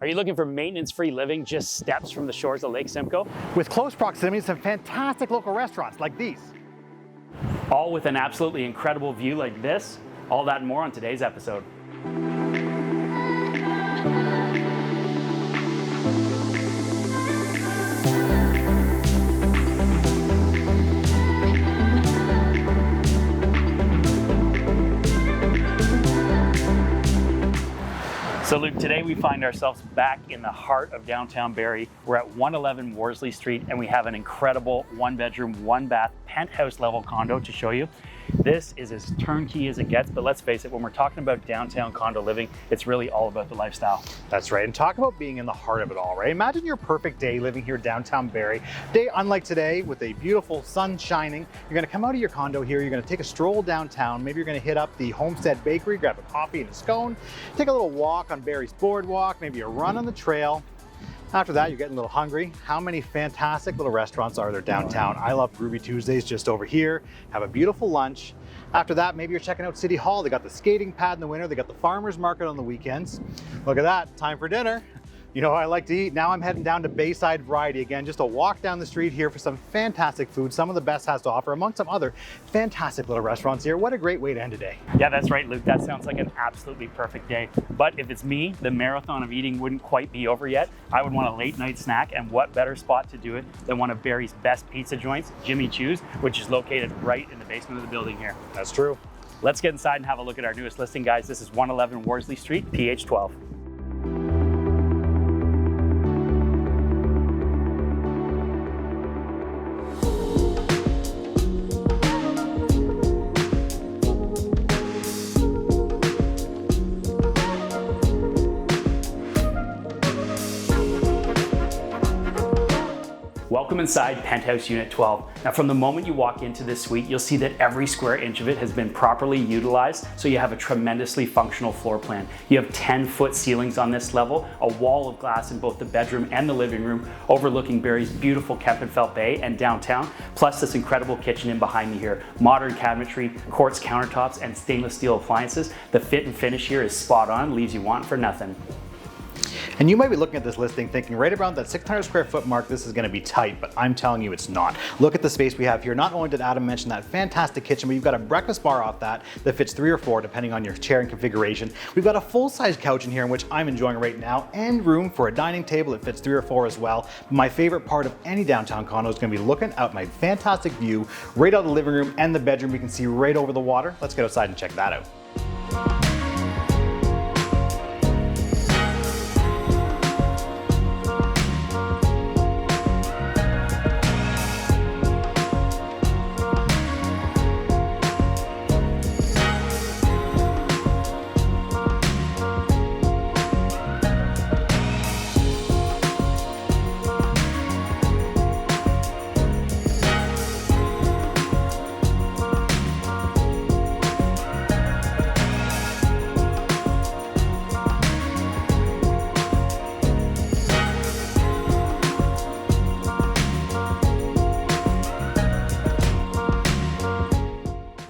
Are you looking for maintenance-free living just steps from the shores of Lake Simcoe? With close proximity to some fantastic local restaurants like these. All with an absolutely incredible view like this. All that and more on today's episode. So Luke, today we find ourselves back in the heart of downtown Barrie. We're at 111 Worsley Street and we have an incredible 1-bedroom, 1-bath, penthouse level condo to show you. This is as turnkey as it gets, but let's face it, when we're talking about downtown condo living, it's really all about the lifestyle. That's right, and talk about being in the heart of it all, right? Imagine your perfect day living here downtown Barrie. Day unlike today with a beautiful sun shining. You're gonna come out of your condo here, you're gonna take a stroll downtown, maybe you're gonna hit up the Homestead Bakery, grab a coffee and a scone, take a little walk on Barrie's boardwalk, maybe a run on the trail. After that, you're getting a little hungry. How many fantastic little restaurants are there downtown? I love Ruby Tuesdays just over here. Have a beautiful lunch. After that, maybe you're checking out City Hall. They got the skating pad in the winter. They got the farmer's market on the weekends. Look at that, time for dinner. You know, I like to eat. Now I'm heading down to Bayside Variety again, just a walk down the street here for some fantastic food. Some of the best has to offer among some other fantastic little restaurants here. What a great way to end a day. Yeah, that's right, Luke. That sounds like an absolutely perfect day. But if it's me, the marathon of eating wouldn't quite be over yet. I would want a late night snack, and what better spot to do it than one of Barrie's best pizza joints, Jimmy Choo's, which is located right in the basement of the building here. That's true. Let's get inside and have a look at our newest listing, guys. This is 111 Worsley Street, PH12. Welcome inside Penthouse Unit 12. Now from the moment you walk into this suite, you'll see that every square inch of it has been properly utilized, so you have a tremendously functional floor plan. You have 10-foot ceilings on this level, a wall of glass in both the bedroom and the living room, overlooking Barrie's beautiful Kempenfelt Bay and downtown, plus this incredible kitchen in behind me here. Modern cabinetry, quartz countertops, and stainless steel appliances. The fit and finish here is spot on, leaves you wanting for nothing. And you might be looking at this listing thinking right around that 600 square foot mark, this is gonna be tight, but I'm telling you it's not. Look at the space we have here. Not only did Adam mention that fantastic kitchen, but you've got a breakfast bar off that fits 3 or 4 depending on your chair and configuration. We've got a full-size couch in here in which I'm enjoying right now, and room for a dining table that fits 3 or 4 as well. My favorite part of any downtown condo is gonna be looking out my fantastic view right out of the living room and the bedroom. We can see right over the water. Let's get outside and check that out.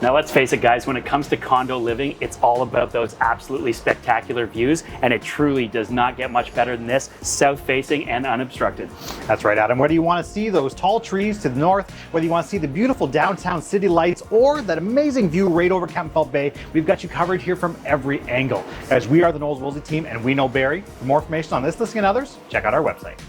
Now let's face it, guys, when it comes to condo living, it's all about those absolutely spectacular views, and it truly does not get much better than this, south-facing and unobstructed. That's right, Adam. Whether you want to see those tall trees to the north, whether you want to see the beautiful downtown city lights, or that amazing view right over Kempenfelt Bay, we've got you covered here from every angle. Guys, we are the Knowles Woolsey team, and we know Barrie. For more information on this listing and others, check out our website.